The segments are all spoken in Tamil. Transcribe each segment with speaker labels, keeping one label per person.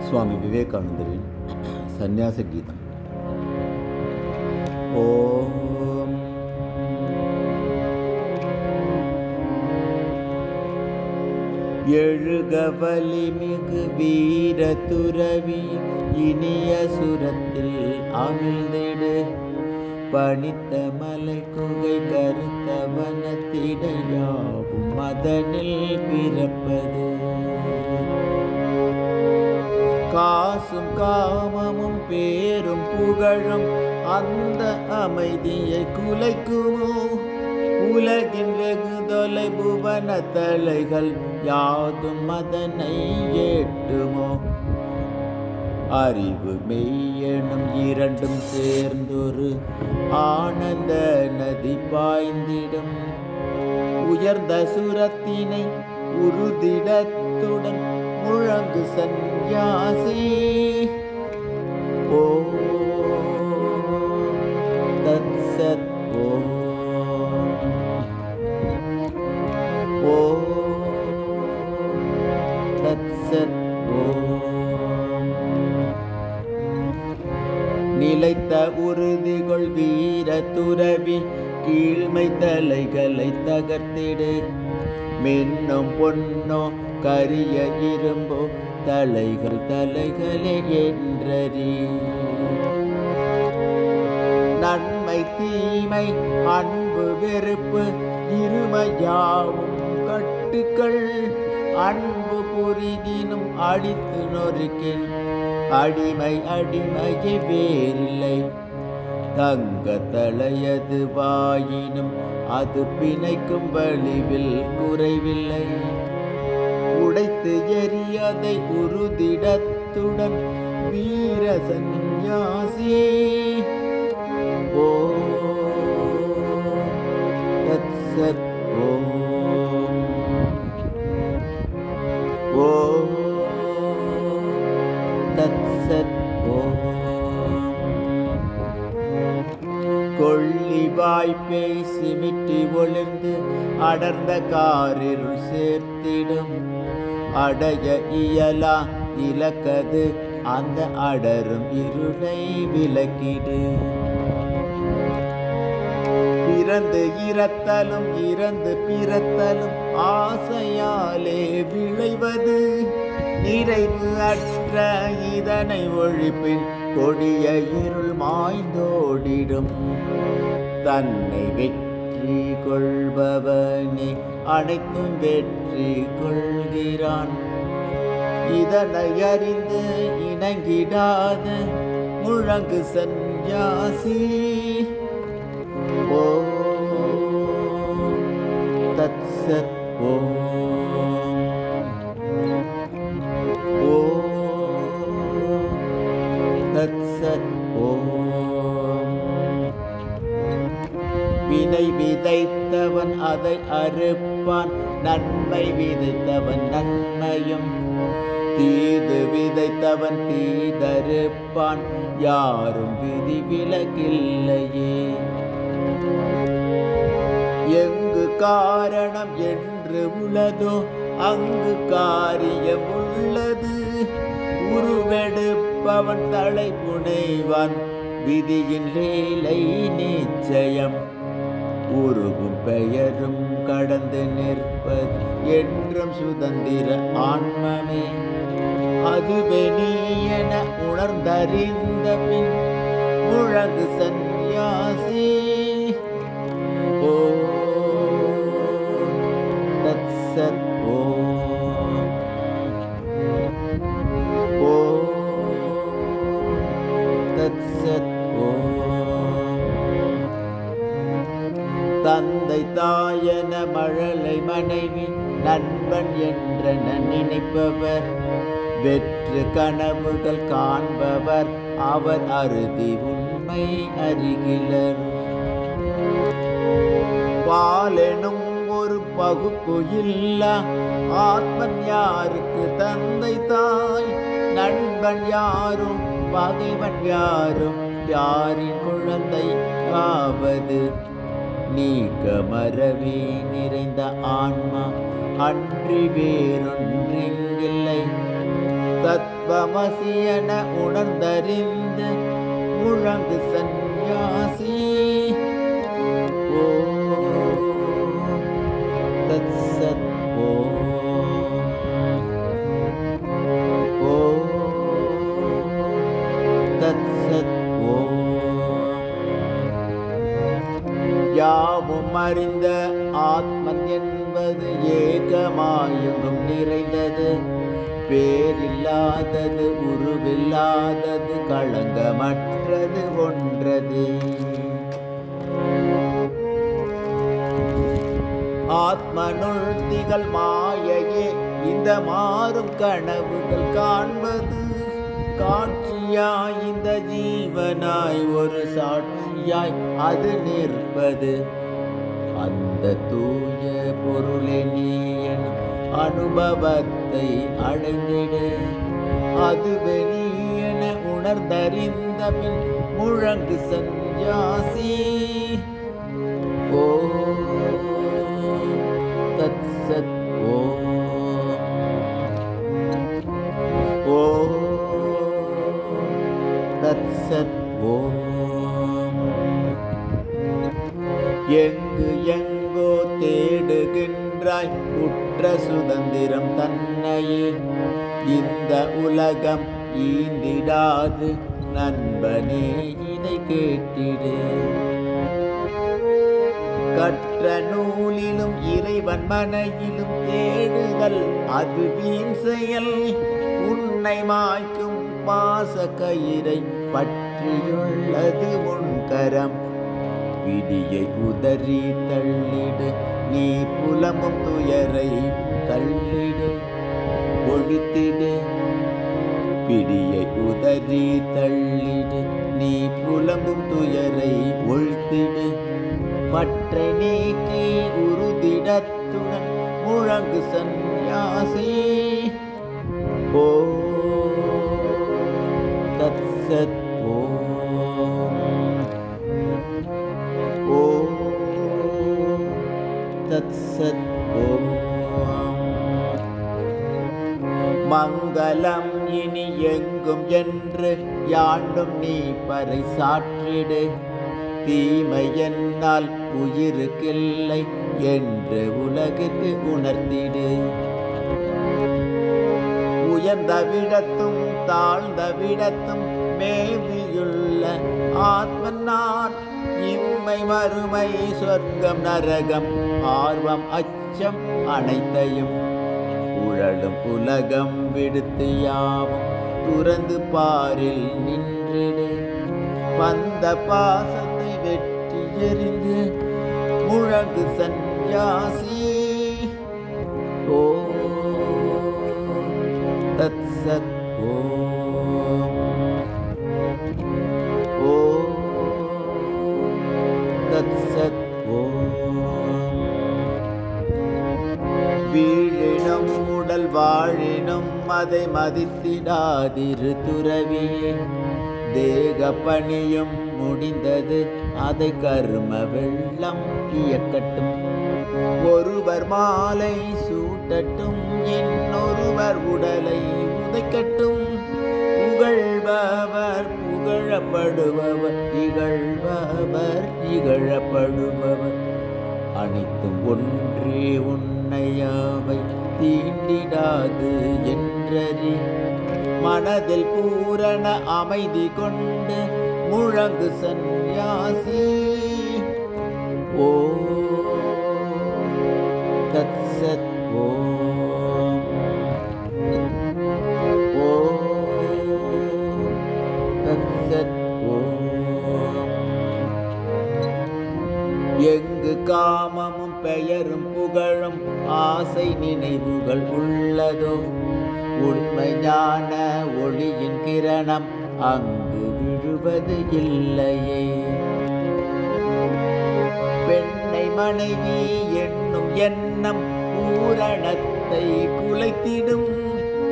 Speaker 1: சுவாமி விவேகானந்தரின் சந்நியாச கீதம். ஓம் எழுக வலிமிகு வீர துறவி இனிய சுரத்தில் அமிழ்ந்திடு பணித்த மலை குகை கருத்த வனத்திடையாவும் மதனில் பிறப்பது காசும் காமமும் பேரும் புகழும் அந்த அமைதியை குலைக்குமோ உலகின் வெகு தொலை புவன தலைகள் யாதும் மதனை ஏட்டுமோ அறிவு மெய்யெனும் இரண்டும் சேர்ந்தொரு ஆனந்த நதி பாய்ந்திடும் உயர்ந்த சுரத்தினை உறுதிடத்துடன் முழங்கு சந்நியாசி ஓ தத்சத் ஓ தத்சத் நிலைத்த உறுதிகள் வீர துறவி கீழ்மை தலைகளை தகர்த்திடு மின்னும் பொன்னோ கரிய இரும்போ தலைகள் தலைகளே என்றறி நன்மை தீமை அன்பு வெறுப்பு இருமையாவும் கட்டுக்கள் அன்பு புரிதினும் அடித்து நொறுக்கின் அடிமை அடிமையை வேறில்லை தங்க தலையது வாயினும் அது பிணைக்கும் வலிவில் குறைவில்லை உடைத்து எறியதை உறுதிடத்துடன் வீர சந்நியாசி ஓ தத்சத் ஓ தத்சத் கொள்ளி வாய்ப்பை சிமிட்டி ஒளிர்ந்து அடர்ந்த காரிருள் சேர்த்திடும் அடைய இயலா இலக்கது அந்த அடரும் இருளை விலக்கிடு பிறந்து இறத்தலும் இறந்து பிறத்தலும் ஆசையாலே விளைவது நிறைவு அற்ற இதனை ஒழிப்பின் கொடிய இருள் மாய்ந்தோடிடும் தன்னை வெற்றி கொள்பவனே அனைத்தும் வெற்றி கொள்கிறான் இதனை அறிந்து இணங்கிடாத முழங்கு சந்நியாசி ஓ தத்சத் ஓ தத்சத் ஓம் வினை விதைத்தவன் அதை அறுப்பான் நன்மை விதைத்தவன் நன்மையும் தீது விதைத்தவன் தீதறுப்பான் யாரும் விதி விலகில்லையே எங்கு காரணம் என்று உள்ளதோ அங்கு காரியம் உள்ளது உருவெடுப்பவன் தலை புனைவான் விதியின் வேலை நிச்சயம் உருவும் பெயரும் கடந்து நிற்பது என்றும் சுதந்திர ஆன்மமே அதுவே நீ என உணர்ந்தறிந்த பின் முழங்கு சந்நியாசி ஓ தத்சத் ஓ தத்சத் தந்தை தாயன மழலை மனைவி நண்பன் என்ற நினைப்பவர் வெற்று கனவுகள் காண்பவர் அவர் அறுதி உண்மை அறிகிலர் பாலெனும் ஒரு பகுப்பு இல்லா ஆத்மன் யாருக்கு தந்தை தாய் நண்பன் யாரும் பகைவன் யாரும் யாரின் குழந்தை ஆவது நீக்க மறவே நிறைந்த ஆன்மா அன்றி வேறொன்றிங்கில்லை. தத்துவ தத்துவமசி என உணர்ந்தறிந்து முழங்கு சந்நியாசி. ஓம் தத்சத். ஓம் தத்சத். யாவும் அறிந்த ஆத்மன் என்பது ஏகமாயங்கும் நிறைந்தது, பேரில்லாதது, உருவில்லாதது, களங்கமற்றது, ஒன்றது. ஆத்மனுள் திகழ் மாயையே இந்த மாறும் கனவுகள் காண்பது, காட்சியாய் இந்த ஜீவனாய் ஒரு சாட்சியாய் அது நிற்பது. அந்த தூய பொருளே நீ என் அனுபவத்தை அடைந்திடு, அதுவே நீ என உணர்ந்தறிந்த பின் முழங்கு சந்நியாசி. ஓம் தத்சத். ஓம் தத்சத். எங்கு எங்கோ தேடுகின்றாய் உற்ற சுதந்திரம் தன்னையே, இந்த உலகம் ஈந்திடாது நண்பனே இதை கேட்டிடு. கற்ற நூலிலும் இறைவன் மனையிலும் தேடுதல் அது வீண் செயல். உன்னை மாய்க்கும் பாச கயிறை பற்றியுள்ளது முன்கரம். விதியை உதறி தள்ளிடு, நீ புலமும் துயரை தள்ளிடு, ஒழித்திடு. பிடியை உதறி தள்ளிடு, நீ புலமும் துயரை ஒழித்திடு. பற்றை நீக்கி உறுதிடத்துடன் முழங்கு சந்நியாசி. ஓம் தத்சத். ஓம் தத்சத். மங்களம் இனி எங்கும் என்று யாண்டும் நீ பறை சாற்றிடு. தீமை என்னால் உயிருக்கில்லை என்று உலகுக்கு உணர்த்திடு. உயர்ந்த விடத்தும் தாழ்ந்த விடத்தும் மேவியுள்ள ஆத்மன் நான். இம்மை மறுமை சொர்க்கம் நரகம் ஆர்வம் அச்சம் அனைத்தையும் உழலும் உலகம் விடுத்து யாவும் துறந்து பாரில் நின்றிடு. வந்த பாசத்தை வெற்றி எறிந்து முழங்கு சந்நியாசி. ஓம் தத்சத். ஓம் தத்சத். வீழினும் உடல் வாழினும் அதை மதித்திடாதிரு துறவியே. தேக பணியும் முடிந்தது, அதை கர்ம வெள்ளம் இயக்கட்டும். ஒருவர் மாலை சூட்டட்டும், இன்னொருவர் உடலை உதைக்கட்டும். புகழ்பவர் புகழப்படுபவர், இகழ்பவர் இகழப்படுபவர். அனைத்தும் ஒன்றே உன்னையாவை தீண்டிடாது என்றறி. மனதில் பூரண அமைதி கொண்டு முழங்கு சந்நியாசி. ஓம் தத்சத். ஓம் தத்சத். எங்கு காமமும் பெயரும் புகழும் ஆசை நினைவுகள் உள்ளதோ, உண்மை ஞான ஒளியின் கிரணம் அங்கு விழுவது இல்லையே. பெண்ணை மனைவி என்னும் எண்ணம் பூரணத்தை குலைத்திடும்.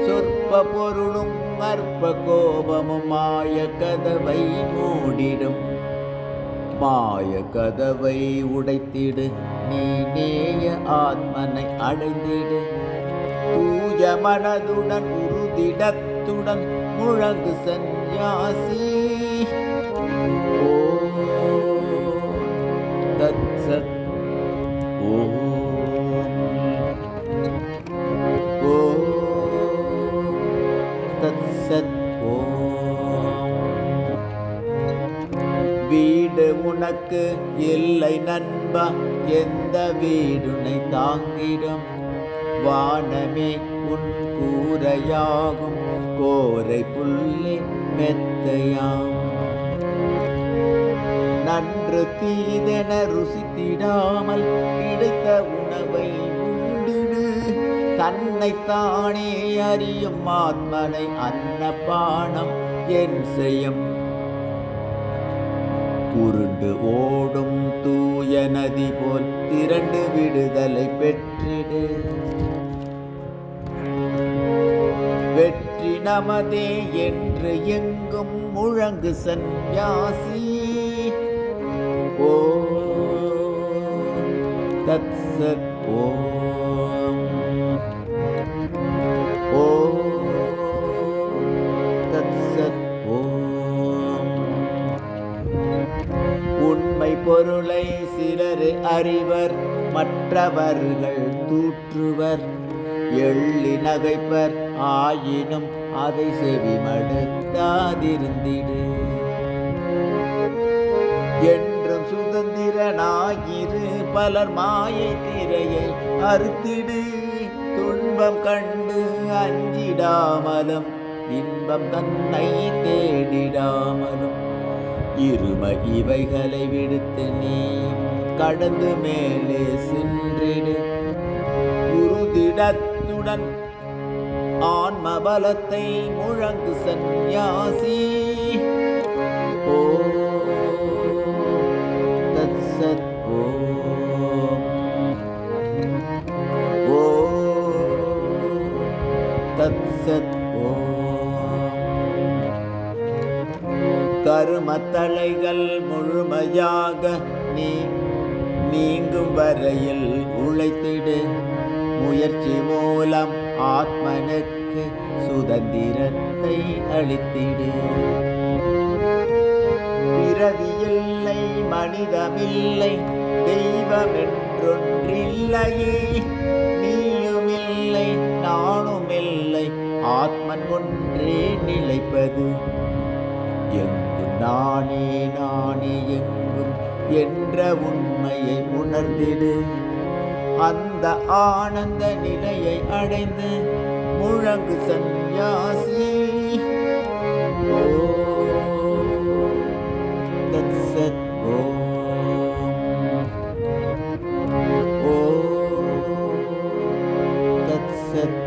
Speaker 1: சொற்ப பொருளும் அற்ப கோபமும் மாய கதவை மூடிடும். மாய கதவை உடைத்திடு, நீ நேய ஆத்மனை அடைந்திடு. தூய தூய மனதுடன் உறுதிடத்துடன் முழங்கு சந்நியாசி. ஓம் தத்சத். ஓம் தத்சத். வீடு உனக்கு இல்லை நண்பா, எந்த வீடுனை தாங்கிடும்? வானமே உன் கூரையாகும், கோரை புள்ளி மெத்தையாம். நன்று தீதென ருசித்திடாமல் கிடைத்த உணவை உண்டிடு. தன்னைத்தானே அறியும் ஆத்மனை அன்னபானம் என் செய்யும்? உருண்டு ஓடும் தூய நதி போல் திரண்டு விடுதலை பெற்றிடு. வெற்றி நமதே என்று எங்கும் முழங்கு சந்நியாசி. ஓம் தத்சத். ஓம் தத்சத். உண்மை பொருளை சிலர் அறிவர், மற்றவர்கள் தூற்றுவர். எள்ளி நகைப்பர், ஆயினும் அதை செவிமடுத்தாதிருந்திடு. என்றும் சுதந்திரனாயிரு, பலர் மாயை திரையை அறுத்திடு. துன்பம் கண்டு அஞ்சிடாமலும் இன்பம் தன்னை தேடிடாமலும் இருமை இவைகளை விடுத்து நீ கடந்து மேலே சென்றிடு. உறுதிடத்துடன் ஆன்ம பலத்தை முழங்கு சந்நியாசி. ஓம் தத்சத். ஓம் தத்சத். கருமத்தளைகள் முழுமையாக நீங்கும் வரையில் உழைத்திடு. முயற்சி மூலம் ஆத்மனுக்கு சுதந்திரத்தை அளித்திடு. பிறவியில்லை, மனிதமில்லை, தெய்வமென்றொன்றில்லையே. நீயுமில்லை, நானுமில்லை, ஆத்மன் ஒன்றே நிலைப்பது. எங்கும் நானே நானே எங்கும் என்ற உண்மையை உணர்ந்திடு. அந்த ஆனந்த நிலையை அடைந்து முழங்கு சந்நியாசி. ஓம் தத்சத். ஓம் தத்சத்.